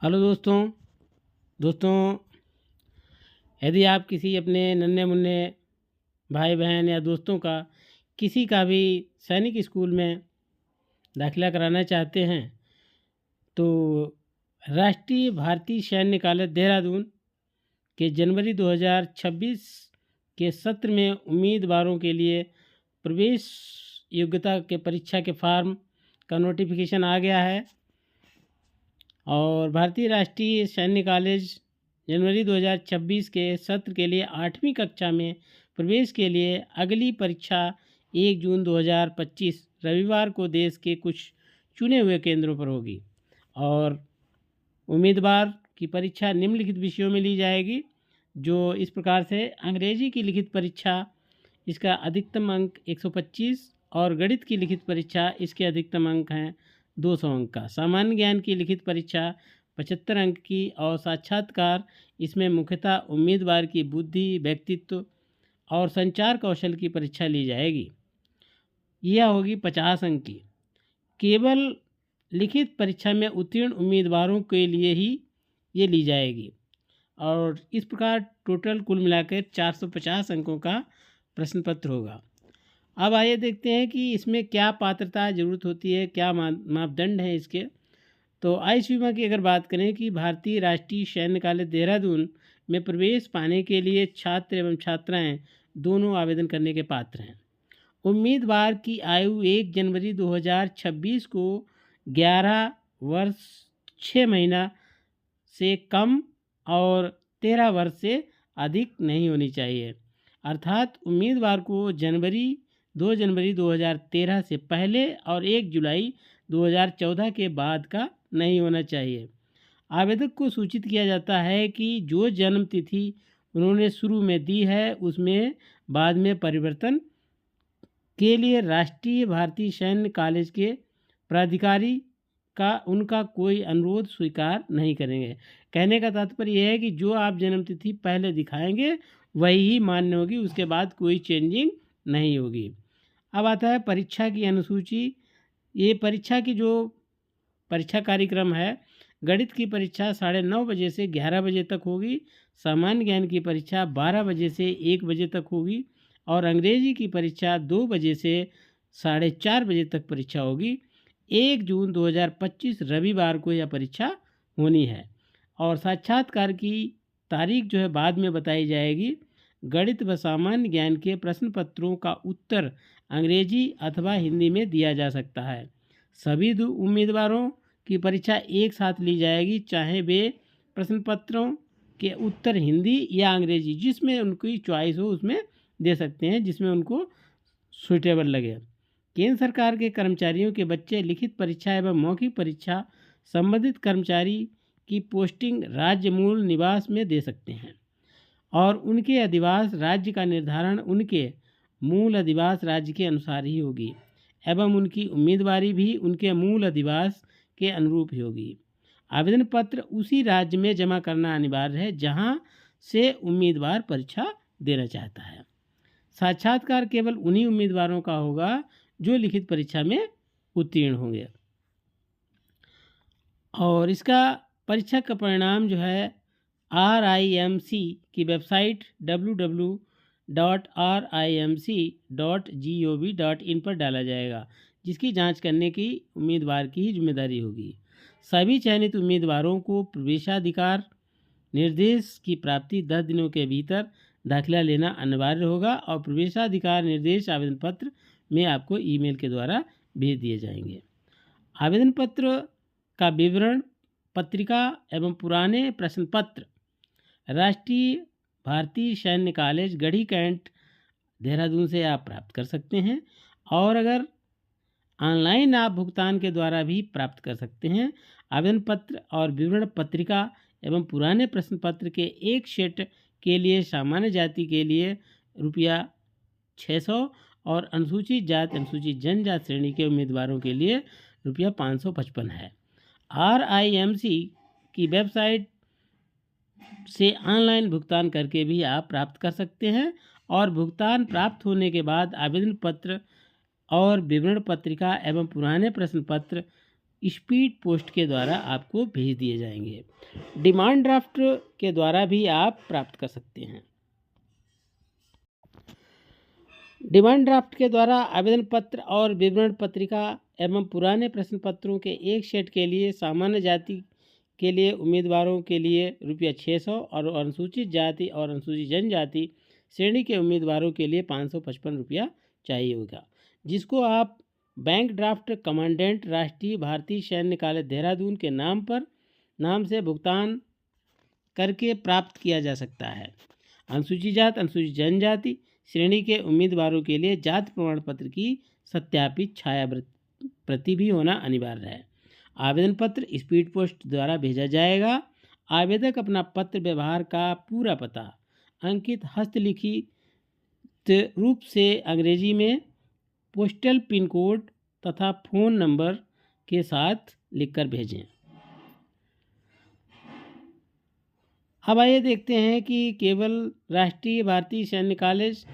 Hello दोस्तों। दोस्तों, यदि आप किसी अपने नन्हे मुन्ने भाई बहन या दोस्तों का किसी का भी सैनिक स्कूल में दाखिला कराना चाहते हैं तो राष्ट्रीय भारतीय सैन्य कॉलेज देहरादून के जनवरी 2026 के सत्र में उम्मीदवारों के लिए प्रवेश योग्यता के परीक्षा के फॉर्म का नोटिफिकेशन आ गया है। और भारतीय राष्ट्रीय सैन्य कॉलेज जनवरी 2026 के सत्र के लिए 8वीं कक्षा में प्रवेश के लिए अगली परीक्षा 1 जून 2025 रविवार को देश के कुछ चुने हुए केंद्रों पर होगी। और उम्मीदवार की परीक्षा निम्नलिखित विषयों में ली जाएगी, जो इस प्रकार से: अंग्रेजी की लिखित परीक्षा, इसका अधिकतम अंक 125, और गणित की लिखित परीक्षा, इसके अधिकतम अंक हैं 200 अंक का। सामान्य ज्ञान की लिखित परीक्षा 75 अंक की, और साक्षात्कार इसमें मुख्यतः उम्मीदवार की बुद्धि, व्यक्तित्व और संचार कौशल की परीक्षा ली जाएगी। यह होगी 50 अंक की। केवल लिखित परीक्षा में उत्तीर्ण उम्मीदवारों के लिए ही ये ली जाएगी। और इस प्रकार टोटल कुल मिलाकर 450 अंकों का प्रश्न पत्र होगा। अब आइए देखते हैं कि इसमें क्या पात्रता ज़रूरत होती है, क्या मापदंड हैं इसके। तो आयु सीमा की अगर बात करें कि भारतीय राष्ट्रीय सैन्य कॉलेज देहरादून में प्रवेश पाने के लिए छात्र एवं छात्राएं दोनों आवेदन करने के पात्र हैं। उम्मीदवार की आयु 1 जनवरी 2026 को 11 वर्ष 6 महीना से कम और 13 वर्ष से अधिक नहीं होनी चाहिए। अर्थात उम्मीदवार को 2 जनवरी 2013 से पहले और 1 जुलाई 2014 के बाद का नहीं होना चाहिए। आवेदक को सूचित किया जाता है कि जो जन्म तिथि उन्होंने शुरू में दी है उसमें बाद में परिवर्तन के लिए राष्ट्रीय भारतीय सैन्य कॉलेज के प्राधिकारी का उनका कोई अनुरोध स्वीकार नहीं करेंगे। कहने का तात्पर्य यह है कि जो आप जन्म तिथि पहले दिखाएंगे वही ही मान्य होगी, उसके बाद कोई चेंजिंग नहीं होगी। अब आता है परीक्षा की अनुसूची। ये परीक्षा की जो परीक्षा कार्यक्रम है, गणित की परीक्षा 9:30 बजे से 11 बजे तक होगी। सामान्य ज्ञान की परीक्षा 12 बजे से 1 बजे तक होगी, और अंग्रेजी की परीक्षा 2 बजे से 4:30 बजे तक परीक्षा होगी। 1 जून 2025 रविवार को यह परीक्षा होनी है। और साक्षात्कार की तारीख जो है बाद में बताई जाएगी। गणित व सामान्य ज्ञान के प्रश्न पत्रों का उत्तर अंग्रेजी अथवा हिंदी में दिया जा सकता है। सभी उम्मीदवारों की परीक्षा एक साथ ली जाएगी, चाहे वे प्रश्न पत्रों के उत्तर हिंदी या अंग्रेजी जिसमें उनकी चॉइस हो उसमें दे सकते हैं, जिसमें उनको सूटेबल लगे। केंद्र सरकार के कर्मचारियों के बच्चे लिखित परीक्षा एवं मौखिक परीक्षा संबंधित कर्मचारी की पोस्टिंग राज्य मूल निवास में दे सकते हैं, और उनके अधिवास राज्य का निर्धारण उनके मूल अधिवास राज्य के अनुसार ही होगी, एवं उनकी उम्मीदवारी भी उनके मूल अधिवास के अनुरूप ही होगी। आवेदन पत्र उसी राज्य में जमा करना अनिवार्य है जहां से उम्मीदवार परीक्षा देना चाहता है। साक्षात्कार केवल उन्हीं उम्मीदवारों का होगा जो लिखित परीक्षा में उत्तीर्ण होंगे। और इसका परीक्षा का परिणाम जो है RIMC की वेबसाइट www.rimc.gov.in पर डाला जाएगा, जिसकी जांच करने की उम्मीदवार की ही जिम्मेदारी होगी। सभी चयनित उम्मीदवारों को प्रवेशाधिकार निर्देश की प्राप्ति 10 दिनों के भीतर दाखिला लेना अनिवार्य होगा, और प्रवेशाधिकार निर्देश आवेदन पत्र में आपको ईमेल के द्वारा भेज दिए जाएंगे। आवेदन पत्र का विवरण, पत्रिका एवं पुराने प्रश्न पत्र राष्ट्रीय भारतीय सैन्य कॉलेज गढ़ी कैंट देहरादून से आप प्राप्त कर सकते हैं, और अगर ऑनलाइन आप भुगतान के द्वारा भी प्राप्त कर सकते हैं। आवेदन पत्र और विवरण पत्रिका एवं पुराने प्रश्न पत्र के एक सेट के लिए सामान्य जाति के लिए ₹600 और अनुसूचित जाति अनुसूचित जनजाति श्रेणी के उम्मीदवारों के लिए ₹555 है। RIMC की वेबसाइट से ऑनलाइन भुगतान करके भी आप प्राप्त कर सकते हैं, और भुगतान प्राप्त होने के बाद आवेदन पत्र और विवरण पत्रिका एवं पुराने प्रश्न पत्र स्पीड पोस्ट के द्वारा आपको भेज दिए जाएंगे। डिमांड ड्राफ्ट के द्वारा भी आप प्राप्त कर सकते हैं। डिमांड ड्राफ्ट के द्वारा आवेदन पत्र और विवरण पत्रिका एवं पुराने प्रश्न पत्रों के एक सेट के लिए सामान्य जाति के लिए उम्मीदवारों के लिए ₹600 और अनुसूचित जाति और अनुसूचित जनजाति श्रेणी के उम्मीदवारों के लिए ₹555 चाहिए होगा, जिसको आप बैंक ड्राफ्ट कमांडेंट राष्ट्रीय भारतीय सैन्य कॉलेज देहरादून के नाम से भुगतान करके प्राप्त किया जा सकता है। अनुसूचित जाति अनुसूचित जनजाति श्रेणी के उम्मीदवारों के लिए जाति प्रमाण पत्र की सत्यापित छाया प्रति भी होना अनिवार्य है। आवेदन पत्र स्पीड पोस्ट द्वारा भेजा जाएगा। आवेदक अपना पत्र व्यवहार का पूरा पता अंकित हस्तलिखित रूप से अंग्रेजी में पोस्टल पिन कोड तथा फ़ोन नंबर के साथ लिखकर भेजें। अब आइए देखते हैं कि केवल राष्ट्रीय भारतीय सैन्य कॉलेज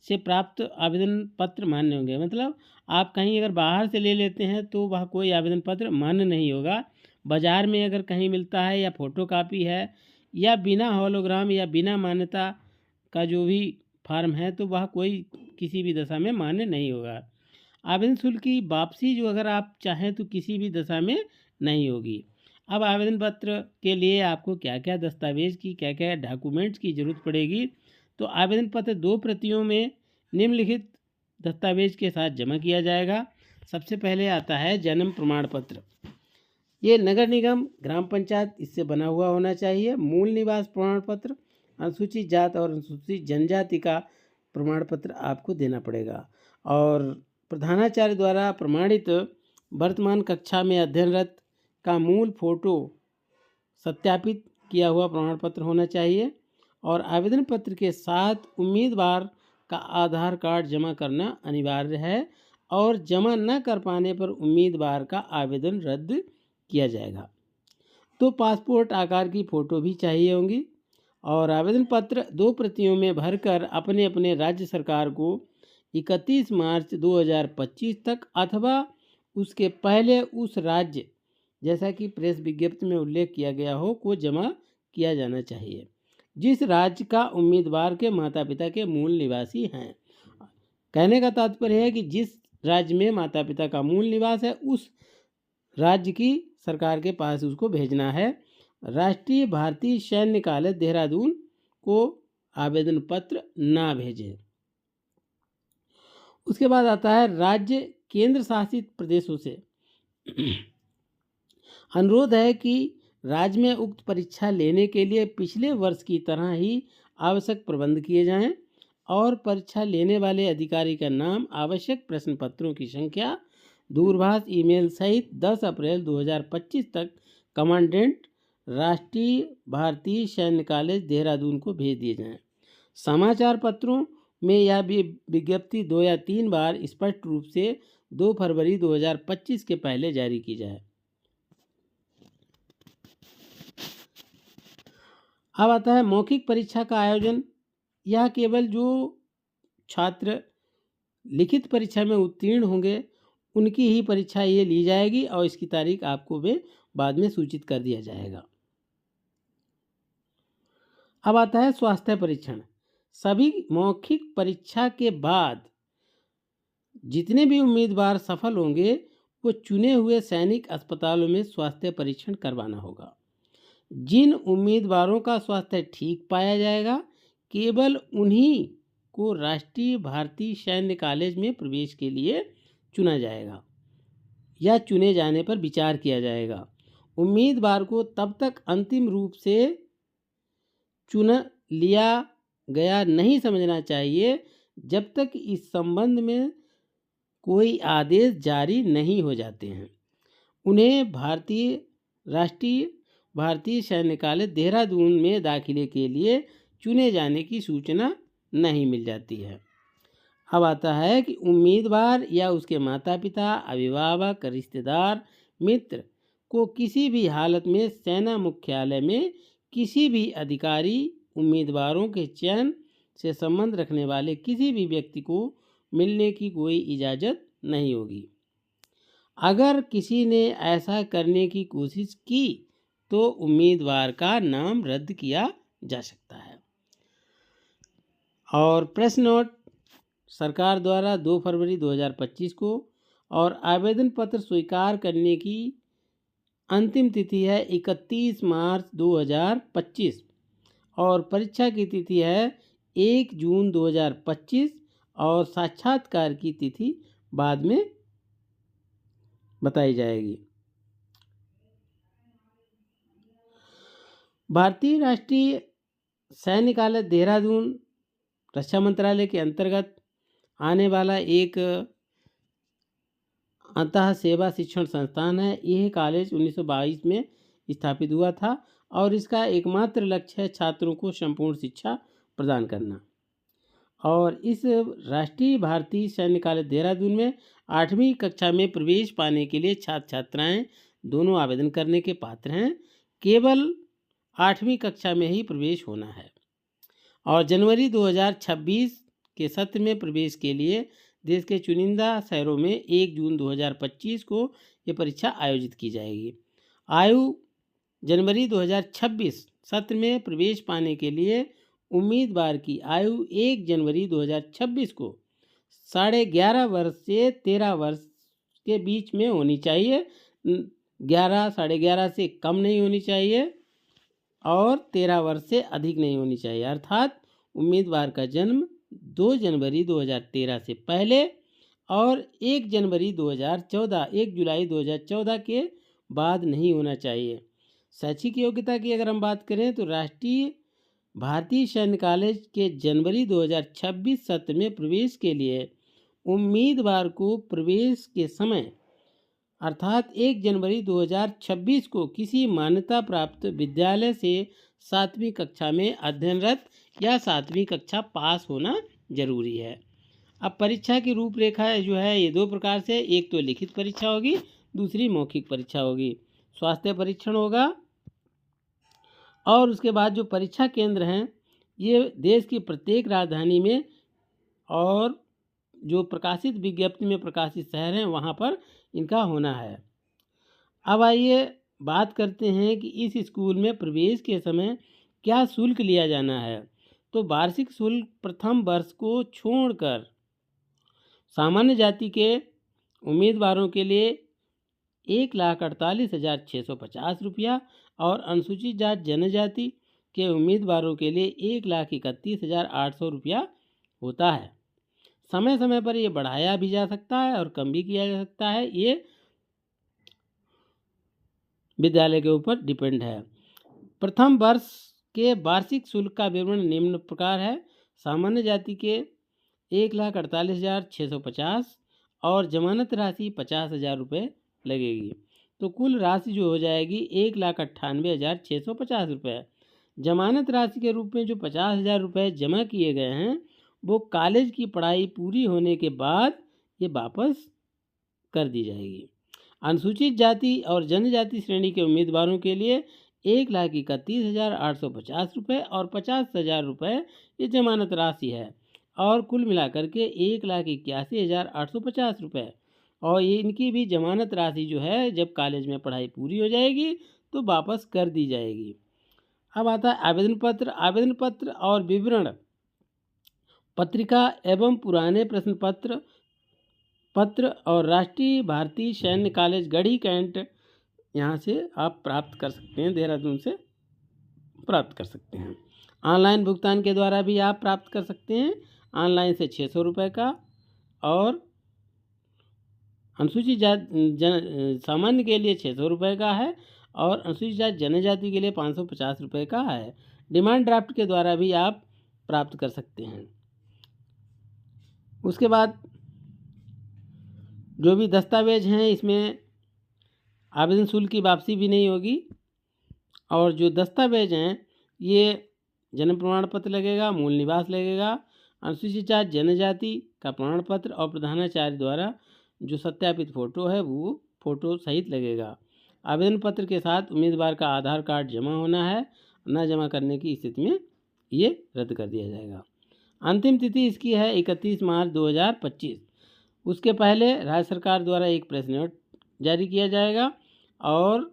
से प्राप्त आवेदन पत्र मान्य होंगे। मतलब आप कहीं अगर बाहर से ले लेते हैं तो वह कोई आवेदन पत्र मान्य नहीं होगा। बाज़ार में अगर कहीं मिलता है या फ़ोटोकॉपी है या बिना होलोग्राम या बिना मान्यता का जो भी फार्म है तो वह कोई किसी भी दशा में मान्य नहीं होगा। आवेदन शुल्क की वापसी जो अगर आप चाहें तो किसी भी दशा में नहीं होगी। अब आवेदन पत्र के लिए आपको क्या क्या दस्तावेज़ की क्या क्या डॉक्यूमेंट्स की ज़रूरत पड़ेगी। तो आवेदन पत्र 2 प्रतियों में निम्नलिखित दस्तावेज के साथ जमा किया जाएगा। सबसे पहले आता है जन्म प्रमाण पत्र। ये नगर निगम ग्राम पंचायत इससे बना हुआ होना चाहिए। मूल निवास प्रमाण पत्र, अनुसूचित जाति और अनुसूचित जनजाति का प्रमाण पत्र आपको देना पड़ेगा। और प्रधानाचार्य द्वारा प्रमाणित वर्तमान कक्षा में अध्ययनरत का मूल फोटो सत्यापित किया हुआ प्रमाण पत्र होना चाहिए। और आवेदन पत्र के साथ उम्मीदवार का आधार कार्ड जमा करना अनिवार्य है और जमा न कर पाने पर उम्मीदवार का आवेदन रद्द किया जाएगा। तो पासपोर्ट आकार की फ़ोटो भी चाहिए होंगी। और आवेदन पत्र 2 प्रतियों में भरकर अपने अपने राज्य सरकार को 31 मार्च 2025 तक अथवा उसके पहले उस राज्य, जैसा कि प्रेस विज्ञप्ति में उल्लेख किया गया हो, को जमा किया जाना चाहिए जिस राज्य का उम्मीदवार के माता पिता के मूल निवासी हैं। कहने का तात्पर्य है कि जिस राज्य में माता पिता का मूल निवास है उस राज्य की सरकार के पास उसको भेजना है। राष्ट्रीय भारतीय सैन्य कॉलेज देहरादून को आवेदन पत्र ना भेजें। उसके बाद आता है राज्य केंद्र शासित प्रदेशों से अनुरोध है कि राज्य में उक्त परीक्षा लेने के लिए पिछले वर्ष की तरह ही आवश्यक प्रबंध किए जाएं और परीक्षा लेने वाले अधिकारी का नाम, आवश्यक प्रश्न पत्रों की संख्या, दूरभाष, ईमेल सहित 10 अप्रैल 2025 तक कमांडेंट राष्ट्रीय भारतीय सैन्य कॉलेज देहरादून को भेज दिए जाएं। समाचार पत्रों में यह भी विज्ञप्ति 2 या 3 बार स्पष्ट रूप से 2 फरवरी 2025 के पहले जारी की जाए। अब आता है मौखिक परीक्षा का आयोजन। यह केवल जो छात्र लिखित परीक्षा में उत्तीर्ण होंगे उनकी ही परीक्षा ये ली जाएगी और इसकी तारीख आपको वे बाद में सूचित कर दिया जाएगा। अब आता है स्वास्थ्य परीक्षण। सभी मौखिक परीक्षा के बाद जितने भी उम्मीदवार सफल होंगे वो चुने हुए सैनिक अस्पतालों में स्वास्थ्य परीक्षण करवाना होगा। जिन उम्मीदवारों का स्वास्थ्य ठीक पाया जाएगा केवल उन्हीं को राष्ट्रीय भारतीय सैन्य कॉलेज में प्रवेश के लिए चुना जाएगा या चुने जाने पर विचार किया जाएगा। उम्मीदवार को तब तक अंतिम रूप से चुन लिया गया नहीं समझना चाहिए जब तक इस संबंध में कोई आदेश जारी नहीं हो जाते हैं। उन्हें राष्ट्रीय भारतीय सैन्य कॉलेज देहरादून में दाखिले के लिए चुने जाने की सूचना नहीं मिल जाती है। अब आता है कि उम्मीदवार या उसके माता पिता, अभिभावक, रिश्तेदार, मित्र को किसी भी हालत में सेना मुख्यालय में किसी भी अधिकारी उम्मीदवारों के चयन से संबंध रखने वाले किसी भी व्यक्ति को मिलने की कोई इजाज़त नहीं होगी। अगर किसी ने ऐसा करने की कोशिश की तो उम्मीदवार का नाम रद्द किया जा सकता है। और प्रेस नोट सरकार द्वारा 2 फरवरी 2025 को और आवेदन पत्र स्वीकार करने की अंतिम तिथि है 31 मार्च 2025 और परीक्षा की तिथि है 1 जून 2025 और साक्षात्कार की तिथि बाद में बताई जाएगी। भारतीय राष्ट्रीय सैन्य कॉलेज देहरादून रक्षा मंत्रालय के अंतर्गत आने वाला एक अंतः सेवा शिक्षण संस्थान है। यह कॉलेज 1922 में स्थापित हुआ था और इसका एकमात्र लक्ष्य है छात्रों को संपूर्ण शिक्षा प्रदान करना। और इस राष्ट्रीय भारतीय सैन्य कॉलेज देहरादून में 8वीं कक्षा में प्रवेश पाने के लिए छात्र छात्राएं दोनों आवेदन करने के पात्र हैं। केवल 8वीं कक्षा में ही प्रवेश होना है और जनवरी 2026 के सत्र में प्रवेश के लिए देश के चुनिंदा शहरों में 1 जून 2025 को ये परीक्षा आयोजित की जाएगी। आयु जनवरी 2026 सत्र में प्रवेश पाने के लिए उम्मीदवार की आयु 1 जनवरी 2026 को 11.5 वर्ष से 13 वर्ष के बीच में होनी चाहिए। 11.5 से कम नहीं होनी चाहिए और 13 वर्ष से अधिक नहीं होनी चाहिए। अर्थात उम्मीदवार का जन्म 2 जनवरी 2013 से पहले और 1 जुलाई 2014 के बाद नहीं होना चाहिए। शैक्षिक योग्यता की अगर हम बात करें तो राष्ट्रीय भारतीय सैन्य कॉलेज के जनवरी 2026 सत्र में प्रवेश के लिए उम्मीदवार को प्रवेश के समय अर्थात 1 जनवरी 2026 को किसी मान्यता प्राप्त विद्यालय से 7वीं कक्षा में अध्ययनरत या 7वीं कक्षा पास होना जरूरी है। अब परीक्षा की रूपरेखा जो है ये 2 प्रकार से, एक तो लिखित परीक्षा होगी, दूसरी मौखिक परीक्षा होगी। स्वास्थ्य परीक्षण होगा और उसके बाद जो परीक्षा केंद्र हैं ये देश की प्रत्येक राजधानी में और जो प्रकाशित विज्ञप्ति में प्रकाशित शहर हैं वहाँ पर इनका होना है। अब आइए बात करते हैं कि इस स्कूल में प्रवेश के समय क्या शुल्क लिया जाना है। तो वार्षिक शुल्क प्रथम वर्ष को छोड़कर सामान्य जाति के उम्मीदवारों के लिए 1,48,650 रुपया और अनुसूचित जाति जनजाति के उम्मीदवारों के लिए 1,31,800 रुपया होता है। समय समय पर ये बढ़ाया भी जा सकता है और कम भी किया जा सकता है, ये विद्यालय के ऊपर डिपेंड है। प्रथम वर्ष के वार्षिक शुल्क का विवरण निम्न प्रकार है। सामान्य जाति के 1,48,650 और जमानत राशि 50,000 रुपये लगेगी, तो कुल राशि जो हो जाएगी 1,98,650 रुपये। जमानत राशि के रूप में जो 50,000 रुपये जमा किए गए हैं वो कॉलेज की पढ़ाई पूरी होने के बाद ये वापस कर दी जाएगी। अनुसूचित जाति और जनजाति श्रेणी के उम्मीदवारों के लिए 1,31,850 रुपये और 50,000 रुपये ये जमानत राशि है और कुल मिलाकर के 1,81,850 रुपये। और ये इनकी भी जमानत राशि जो है जब कॉलेज में पढ़ाई पूरी हो जाएगी तो वापस कर दी जाएगी। अब आता है आवेदन पत्र। आवेदन पत्र और विवरण पत्रिका एवं पुराने प्रश्न पत्र और राष्ट्रीय भारतीय सैन्य कॉलेज गढ़ी कैंट यहाँ से आप प्राप्त कर सकते हैं, देहरादून से प्राप्त कर सकते हैं। ऑनलाइन भुगतान के द्वारा भी आप प्राप्त कर सकते हैं। ऑनलाइन से 600 रुपये का और अनुसूचित जाति सामान्य के लिए 600 रुपये का है और अनुसूचित जाति जनजाति के लिए 550 रुपये का है। डिमांड ड्राफ्ट के द्वारा भी आप प्राप्त कर सकते हैं। उसके बाद जो भी दस्तावेज हैं इसमें आवेदन शुल्क की वापसी भी नहीं होगी और जो दस्तावेज हैं ये जन्म प्रमाण पत्र लगेगा, मूल निवास लगेगा, अनुसूचित जाति जनजाति का प्रमाण पत्र और प्रधानाचार्य द्वारा जो सत्यापित फ़ोटो है वो फ़ोटो सहित लगेगा। आवेदन पत्र के साथ उम्मीदवार का आधार कार्ड जमा होना है, न जमा करने की स्थिति में ये रद्द कर दिया जाएगा। अंतिम तिथि इसकी है 31 मार्च 2025। उसके पहले राज्य सरकार द्वारा एक प्रेस नोट जारी किया जाएगा। और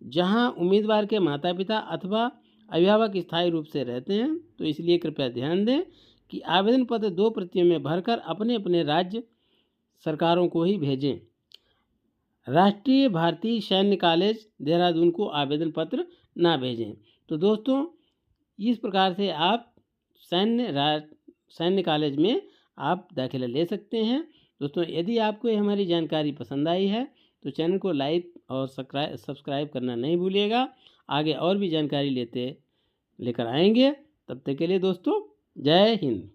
जहां उम्मीदवार के माता पिता अथवा अभिभावक स्थायी रूप से रहते हैं तो इसलिए कृपया ध्यान दें कि आवेदन पत्र 2 प्रतियों में भरकर अपने अपने राज्य सरकारों को ही भेजें। राष्ट्रीय भारतीय सैन्य कॉलेज देहरादून को आवेदन पत्र ना भेजें। तो दोस्तों, इस प्रकार से आप सैन्य कॉलेज में आप दाखिला ले सकते हैं। दोस्तों, यदि आपको ये हमारी जानकारी पसंद आई है तो चैनल को लाइक और सब्सक्राइब करना नहीं भूलिएगा। आगे और भी जानकारी लेकर आएंगे। तब तक के लिए दोस्तों, जय हिंद।